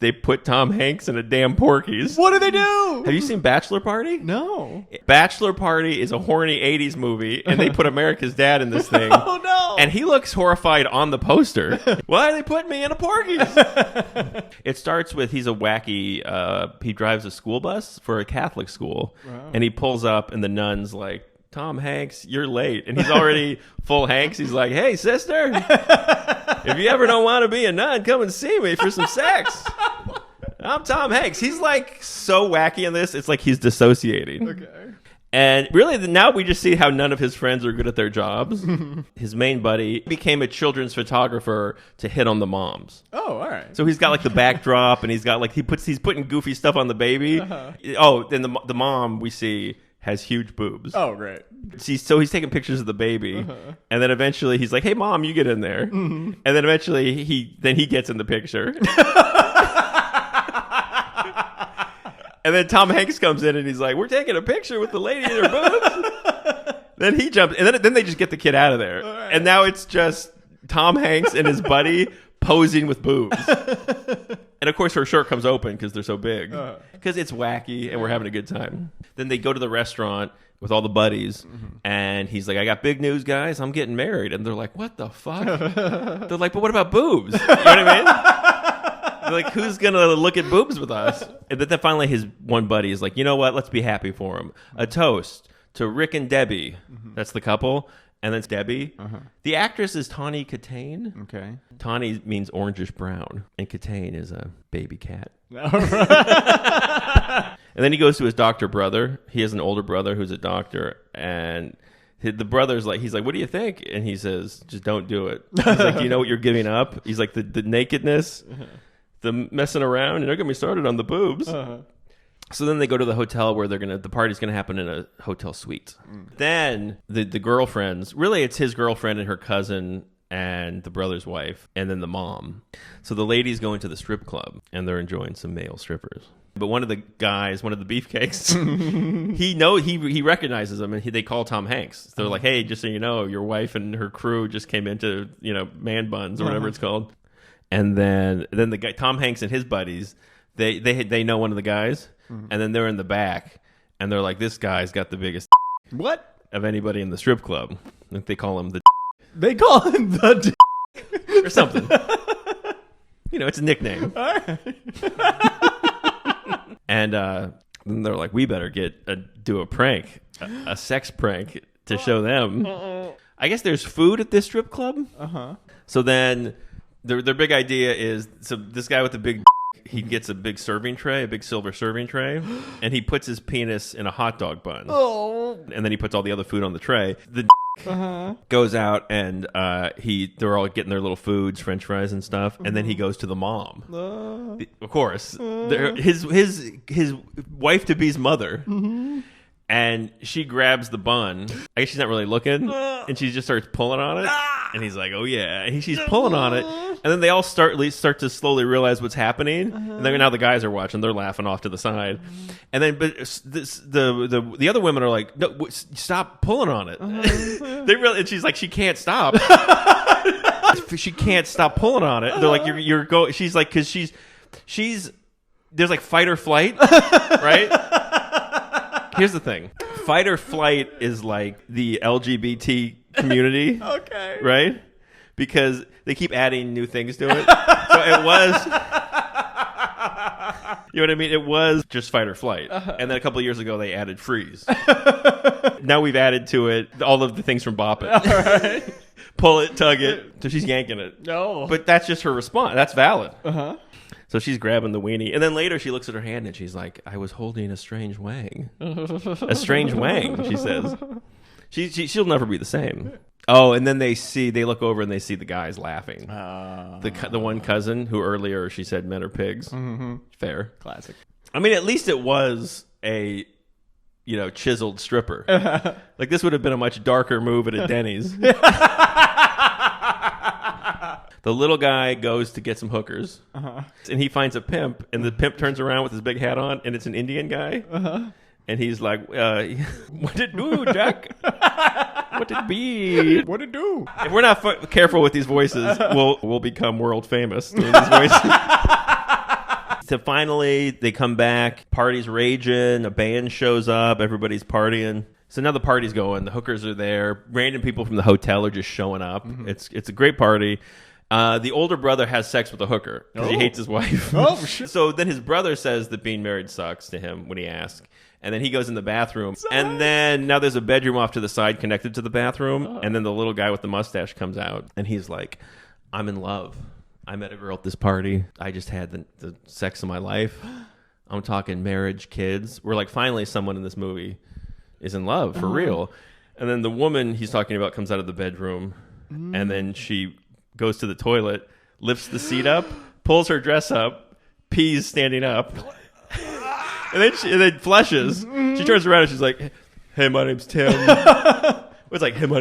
they put Tom Hanks in a damn Porky's. What do they do? Have you seen Bachelor Party? No. Bachelor Party is a horny 80s movie, and they put America's Dad in this thing. Oh, no. And he looks horrified on the poster. Why are they putting me in a Porky's? It starts with he's a wacky, he drives a school bus for a Catholic school, and he pulls up, and the nun's like, Tom Hanks, you're late. And he's already full Hanks. He's like, hey, sister, if you ever don't want to be a nun, come and see me for some sex. I'm Tom Hanks. He's like so wacky in this. It's like he's dissociating. Okay. And really, now we just see how none of his friends are good at their jobs. His main buddy became a children's photographer to hit on the moms. Oh, all right. So he's got like the backdrop, and he's got like he's putting goofy stuff on the baby. Oh, then the mom we see has huge boobs. Oh, great. So he's taking pictures of the baby, and then eventually he's like, "Hey, mom, you get in there." And then eventually he gets in the picture. And then Tom Hanks comes in and he's like, "We're taking a picture with the lady in her boobs." Then he jumps, and then they just get the kid out of there, and now it's just Tom Hanks and his buddy posing with boobs. And of course her shirt comes open because they're so big, because it's wacky and we're having a good time. Then they go to the restaurant with all the buddies, and he's like, I got big news, guys, I'm getting married. And they're like, what the fuck? They're like, but what about boobs? You know what I mean? They're like, who's gonna look at boobs with us? And then finally his one buddy is like, you know what, let's be happy for him. A toast to Rick and Debbie. That's the couple. And then it's Debbie. The actress is Tawny Katane. Okay. Tawny means orangish brown, and Katane is a baby cat. All right. And then he goes to his doctor brother. He has an older brother who's a doctor, and the brother's like, he's like, what do you think? And he says, just don't do it. He's like, do you know what you're giving up? He's like, the nakedness, the messing around, and don't get me started on the boobs. So then they go to the hotel where the party's gonna happen in a hotel suite. Then the girlfriends, really it's his girlfriend and her cousin and the brother's wife, and then the mom. So the ladies go into the strip club and they're enjoying some male strippers. But one of the guys, one of the beefcakes, he recognizes them, and they call Tom Hanks. So they're like, hey, just so you know, your wife and her crew just came into, man buns or whatever it's called. And then the guy, Tom Hanks and his buddies, they know one of the guys, and then they're in the back, and they're like, this guy's got the biggest What? of anybody in the strip club. I think they call him the They call him the or something. It's a nickname. All right. And then they're like, we better do a prank, a sex prank to show them. I guess there's food at this strip club. So then their big idea is, so this guy with the big, he gets a big serving tray, a big silver serving tray, and he puts his penis in a hot dog bun. And then he puts all the other food on the tray. The goes out, and they're all getting their little foods, French fries and stuff, and then he goes to the mom. Of course, his wife to be's mother. And she grabs the bun. I guess she's not really looking, and she just starts pulling on it. And he's like, "Oh yeah!" And she's pulling on it, and then they all start to slowly realize what's happening. And then now the guys are watching; they're laughing off to the side. And then, but the other women are like, "No, stop pulling on it!" And she's like, "She can't stop. She can't stop pulling on it." They're like, "You're go." She's like, because she's there's like fight or flight, right? Here's the thing. Fight or flight is like the LGBT community. Okay. Right? Because they keep adding new things to it. So it was... You know what I mean? It was just fight or flight. And then a couple of years ago, they added freeze. Now we've added to it all of the things from Bop It. All right. Pull it, tug it. So she's yanking it. No. But that's just her response. That's valid. So she's grabbing the weenie. And then later she looks at her hand and she's like, I was holding a strange wang. A strange wang, she says. She'll never be the same. Oh, and then they look over and they see the guys laughing. The one cousin who earlier she said men are pigs. Fair. Classic. I mean, at least it was a, chiseled stripper. Like this would have been a much darker move at a Denny's. The little guy goes to get some hookers, and he finds a pimp, and the pimp turns around with his big hat on, and it's an Indian guy. And he's like, what it do, Jack? What it be? What it do? If we're not careful with these voices, we'll become world famous doing these voices. So finally, they come back. Party's raging. A band shows up. Everybody's partying. So now the party's going. The hookers are there. Random people from the hotel are just showing up. It's a great party. The older brother has sex with a hooker because he hates his wife. Oh, shit. So then his brother says that being married sucks to him when he asks. And then he goes in the bathroom. And then now there's a bedroom off to the side connected to the bathroom. And then the little guy with the mustache comes out. And he's like, I'm in love. I met a girl at this party. I just had the sex of my life. I'm talking marriage, kids. We're like, finally someone in this movie is in love for real. And then the woman he's talking about comes out of the bedroom. And then she goes to the toilet, lifts the seat up, pulls her dress up, pees standing up. And then flushes. She turns around and she's like, "Hey, my name's Tim." It's like, "Hey, my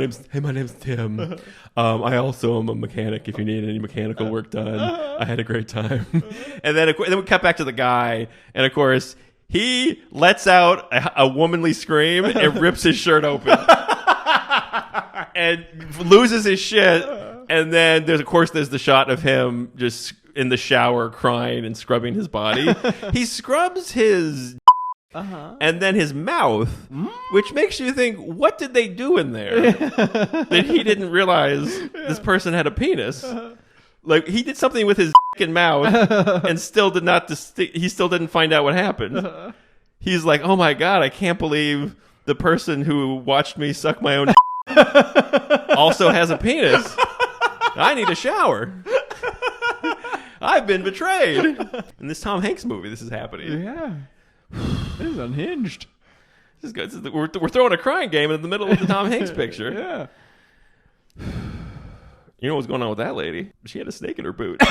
name's Tim. I also am a mechanic. If you need any mechanical work done, I had a great time." And then we cut back to the guy, and of course he lets out a womanly scream and rips his shirt open and loses his shit. And then there's the shot of him just in the shower crying and scrubbing his body. He scrubs his and then his mouth, which makes you think, what did they do in there that he didn't realize this person had a penis? Like, he did something with his and mouth and still did not he still didn't find out what happened. He's like, oh my God, I can't believe the person who watched me suck my own also has a penis. I need a shower. I've been betrayed. In this Tom Hanks movie, this is happening. Yeah. This is unhinged. This is good. We're throwing a crying game in the middle of the Tom Hanks picture. Yeah. You know what's going on with that lady? She had a snake in her boot.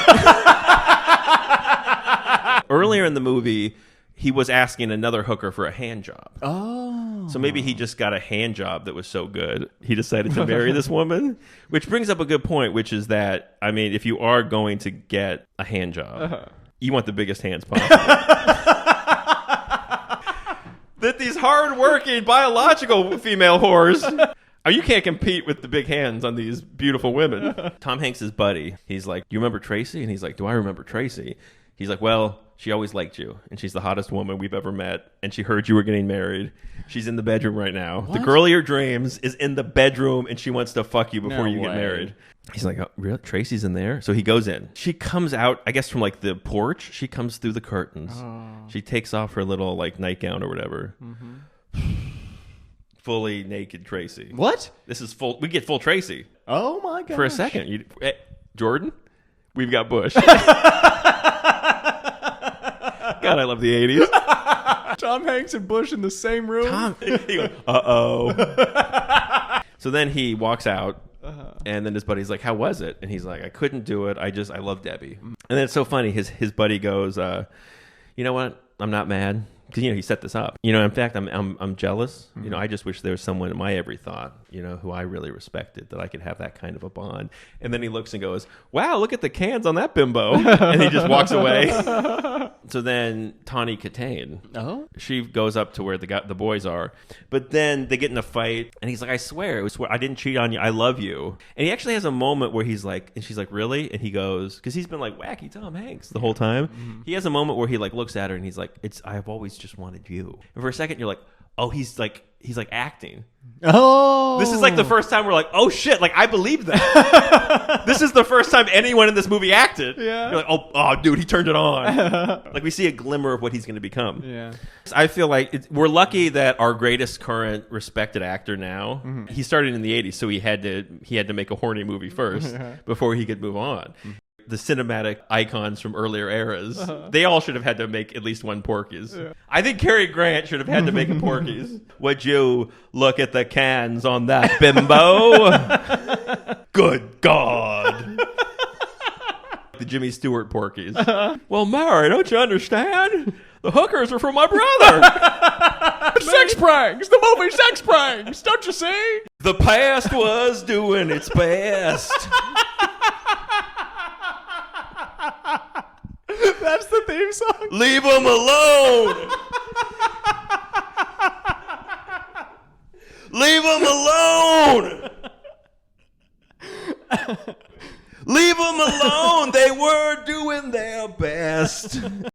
Earlier in the movie, he was asking another hooker for a hand job. Oh. So maybe he just got a hand job that was so good, he decided to marry this woman. Which brings up a good point, which is that, I mean, if you are going to get a hand job, you want the biggest hands possible. That these hard-working, biological female whores, you can't compete with the big hands on these beautiful women. Tom Hanks' buddy, he's like, "You remember Tracy?" And he's like, "Do I remember Tracy?" He's like, "Well, she always liked you, and she's the hottest woman we've ever met, and she heard you were getting married. She's in the bedroom right now. What? The girl of your dreams is in the bedroom, and she wants to fuck you before you get married." He's like, "Oh, really? Tracy's in there?" So he goes in. She comes out, I guess, from like the porch. She comes through the curtains. Oh. She takes off her little like nightgown or whatever. Fully naked Tracy. What? This is full. We get full Tracy. Oh my God! For a second, Jordan, we've got Bush. God, I love the 80s. Tom Hanks and Bush in the same room. He goes, uh-oh. So then he walks out, and then his buddy's like, "How was it?" And he's like, "I couldn't do it. I love Debbie." And then it's so funny. His buddy goes, "You know what? I'm not mad." Because, he set this up. In fact, I'm jealous. I just wish there was someone in my every thought, who I really respected, that I could have that kind of a bond. And then he looks and goes, "Wow, look at the cans on that bimbo." And he just walks away. So then Tawny Katane, she goes up to where the boys are. But then they get in a fight. And he's like, "I swear, I didn't cheat on you. I love you." And he actually has a moment where he's like, and she's like, "Really?" And he goes, because he's been like wacky Tom Hanks the whole time. He has a moment where he like looks at her and he's like, I've always just wanted you. And for a second you're like, oh, he's like acting. Oh, this is like the first time we're like, oh shit, like I believe that. This is the first time anyone in this movie acted. Yeah. You're like, oh dude, he turned it on. Like we see a glimmer of what he's going to become. Yeah. I feel like we're lucky that our greatest current respected actor now, he started in the 80s, so he had to make a horny movie first before he could move on. The cinematic icons from earlier eras, they all should have had to make at least one Porky's. Yeah. I think Cary Grant should have had to make a Porky's. Would you look at the cans on that bimbo? Good God. The Jimmy Stewart Porky's. Well, Mary, don't you understand? The hookers are for my brother. Sex pranks! The movie Sex Pranks! Don't you see? The past was doing its best. That's the theme song. Leave them alone. Leave them alone. Leave them alone. They were doing their best.